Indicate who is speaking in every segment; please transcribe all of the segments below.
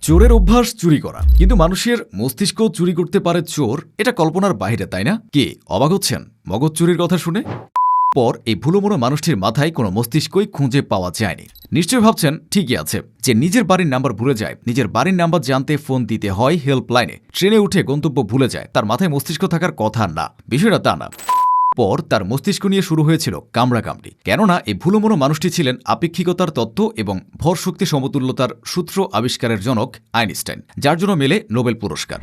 Speaker 1: চোরের অভ্যাস চুরি করা, কিন্তু মানুষের মস্তিষ্ক চুরি করতে পারে চোর, এটা কল্পনার বাইরে, তাই না? কে অবাক হচ্ছেন মগজ চুরির কথা শুনে? পর এই ভুলোমনো মানুষটির মাথায় কোনো মস্তিষ্কই খুঁজে পাওয়া যায়নি। নিশ্চয়ই ভাবছেন ঠিকই আছে যে নিজের বাড়ির নাম্বার ভুলে যায়, নিজের বাড়ির নাম্বার জানতে ফোন দিতে হয় হেল্পলাইনে, ট্রেনে উঠে গন্তব্য ভুলে যায়, তার মাথায় মস্তিষ্ক থাকার কথা না। বিষয়টা তা না। পর তার মস্তিষ্ক নিয়ে শুরু হয়েছিল কামড়াকামড়ি, কেননা এই ভুলোমনো মানুষটি ছিলেন আপেক্ষিকতার তত্ত্ব এবং ভর শক্তি সমতুল্যতার সূত্র আবিষ্কারের জনক আইনস্টাইন, যার জন্য মেলে নোবেল পুরস্কার।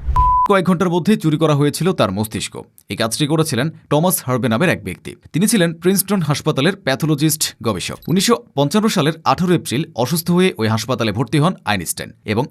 Speaker 1: কয়েক ঘন্টার মধ্যে চুরি করা হয়েছিল তার মস্তিষ্ক। এই কাজটি করেছিলেন টমাস হার্বে নামের এক ব্যক্তি। তিনি ছিলেন প্রিন্সটন হাসপাতালের প্যাথোলজিস্ট গবেষক। 1955 সালের 18 এপ্রিল অসুস্থ হয়ে ওই হাসপাতালে ভর্তি হন আইনস্টাইন এবং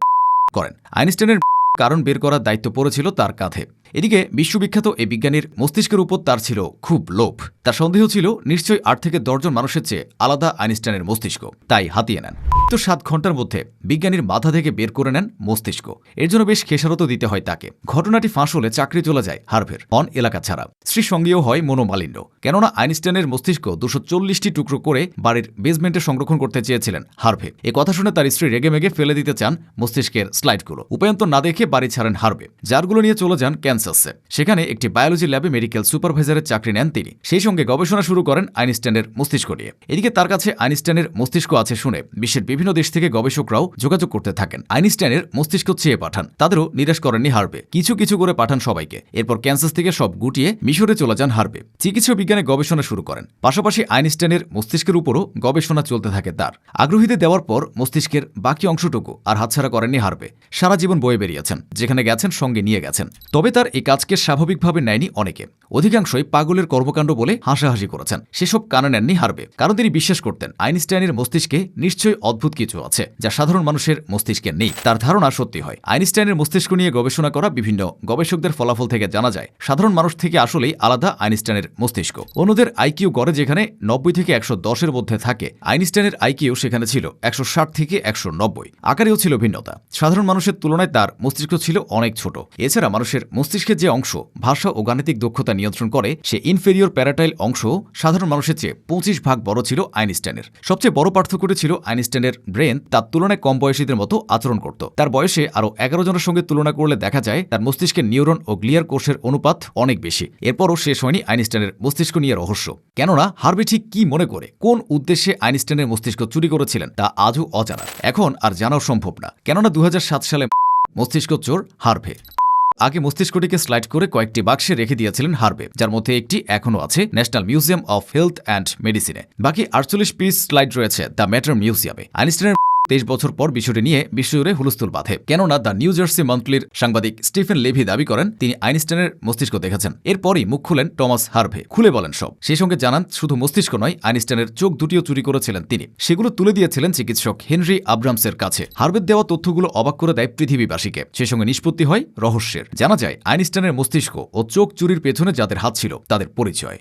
Speaker 1: করেন। আইনস্টাইনের কারণ বের করার দায়িত্ব পড়েছিল তার কাঁধে। এদিকে বিশ্ববিখ্যাত এই বিজ্ঞানীর মস্তিষ্কের উপর তার ছিল খুব লোভ। তার সন্দেহ ছিল নিশ্চয়ই 8 থেকে 10 জন মানুষের চেয়ে আলাদা আইনস্টাইনের মস্তিষ্ক, তাই হাতিয়ে নেন। তো 7 ঘন্টার মধ্যে বিজ্ঞানীর মাথা থেকে বের করে নেন মস্তিষ্ক। এর জন্য বেশ খেসারত দিতে হয় তাকে। ঘটনাটি ফাঁস হলে চাকরি চলে যায় হার্ভের। অন এলাকা ছাড়া স্ত্রীর সঙ্গেও হয় মনোমালিন্য, কেননা আইনস্টাইনের মস্তিষ্ক 240টি টুকরো করে বাড়ির বেসমেন্টে সংরক্ষণ করতে চেয়েছিলেন হার্ভে। এ কথা শুনে তার স্ত্রী রেগে মেগে ফেলে দিতে চান মস্তিষ্কের স্লাইডগুলো। উপায়ন্তর না দেখে বাড়ি ছাড়েন হার্ভে, যারগুলো নিয়ে চলে যান ক্যান্সাসে। সেখানে একটি বায়োলজি ল্যাবে মেডিকেল সুপারভাইজারের চাকরি নেন তিনি। সেই সঙ্গে গবেষণা শুরু করেন আইনস্টাইনের মস্তিষ্ক নিয়ে। এদিকে তার কাছে আইনস্টাইনের মস্তিষ্ক আছে শুনে বিশ্বের বিভিন্ন দেশ থেকে গবেষকরাও যোগাযোগ করতে থাকেন। আইনস্টাইনের মস্তিষ্ক চেয়ে পাঠান, তাদেরও নিরাশ করেননি হার্ভে। কিছু কিছু করে পাঠান সবাইকে। এরপর ক্যান্সাস থেকে সব গুটিয়ে মিশরে চলে যান হার্ভে। চিকিৎসা বিজ্ঞানে গবেষণা শুরু করেন। পাশাপাশি আইনস্টাইনের মস্তিষ্কের উপরও গবেষণা চলতে থাকে তার। আগ্রহীদের দেওয়ার পর মস্তিষ্কের বাকি অংশটুকু আর হাতছাড়া করেননি হার্ভে। সারা জীবন বয়ে বেরিয়েছেন, যেখানে গেছেন সঙ্গে নিয়ে গেছেন। তবে তার এই কাজকে স্বাভাবিকভাবে নেয়নি অনেকে। অধিকাংশই পাগলের কর্মকাণ্ড বলে হাসাহাসি করেছেন। সেসব কানে নেননি হার্ভে, কারণ তিনি বিশ্বাস করতেন আইনস্টাইনের মস্তিষ্কে নিশ্চয়ই অদ্ভুত কিছু আছে যা সাধারণ মানুষের মস্তিষ্কে নেই। তার ধারণা সত্যি হয়। আইনস্টাইনের মস্তিষ্ক নিয়ে গবেষণা করা বিভিন্ন গবেষকদের ফলাফল থেকে জানা যায় সাধারণ মানুষ থেকে আসলেই আলাদা আইনস্টাইনের মস্তিষ্ক। অন্যদের আইকিউ গড়ে যেখানে 90 থেকে 110-এর মধ্যে থাকে, আইনস্টাইনের আইকিউ সেখানে ছিল 160 থেকে 190। আকারেও ছিল ভিন্নতা। সাধারণ মানুষের তুলনায় তার মস্তিষ্ক ছিল অনেক ছোট। এছাড়া মানুষের মস্তিষ্কের যে অংশ ভাষা ও গাণিতিক দক্ষতা নিয়ন্ত্রণ করে, সে ইনফেরিয়র প্যারাটাইল অংশ সাধারণ মানুষের চেয়ে 25 ভাগ বড় ছিল আইনস্টাইনের। সবচেয়ে বড় পার্থক্যটি ছিল আইনস্টাইনের ব্রেন তার তুলনায় কম বয়সীদের মতো আচরণ করত। তার বয়সে আরও 11 জনের সঙ্গে তুলনা করলে দেখা যায় তার মস্তিষ্কের নিউরন ও গ্লিয়ার কোষের অনুপাত অনেক বেশি। এরপরও শেষ হয়নি আইনস্টাইনের মস্তিষ্ক নিয়ে রহস্য। কেননা হার্ভে ঠিক কি মনে করে, কোন উদ্দেশ্যে আইনস্টাইনের মস্তিষ্ক চুরি করেছিলেন তা আজও অজানা। এখন আর জানাও সম্ভব না, কেননা 2007 সালে মস্তিষ্ক চোর হার্ভে। আগে মস্তিষ্কটিকে স্লাইড করে কয়েকটি বাক্সে রেখে দিয়েছিলেন হার্ভে, যার মধ্যে একটি এখনও আছে national museum of health and মেডিসিনে। বাকি 48 পিস স্লাইড রয়েছে দ্য ম্যাটার মিউজিয়ামে। আইনস্টাইনের 23 বছর পর বিষয়টি নিয়ে বিশ্বজুড়ে হুলস্থুল বাঁধে, কেননা দ্য নিউ জার্সি মান্থলির সাংবাদিক স্টিফেন লেভি দাবি করেন তিনি আইনস্টাইনের মস্তিষ্ক দেখেছেন। এরপরই মুখ খুলেন টমাস হার্ভে, খুলে বলেন সব। সেই সঙ্গে জানান শুধু মস্তিষ্ক নয়, আইনস্টাইনের চোখ দুটিও চুরি করেছিলেন তিনি। সেগুলো তুলে দিয়েছিলেন চিকিৎসক হেনরি আব্রামসের কাছে। হার্ভের দেওয়া তথ্যগুলো অবাক করে দেয় পৃথিবীবাসীকে। সেই সঙ্গে নিষ্পত্তি হয় রহস্যের। জানা যায় আইনস্টাইনের মস্তিষ্ক ও চোখ চুরির পেছনে যাদের হাত ছিল তাদের পরিচয়।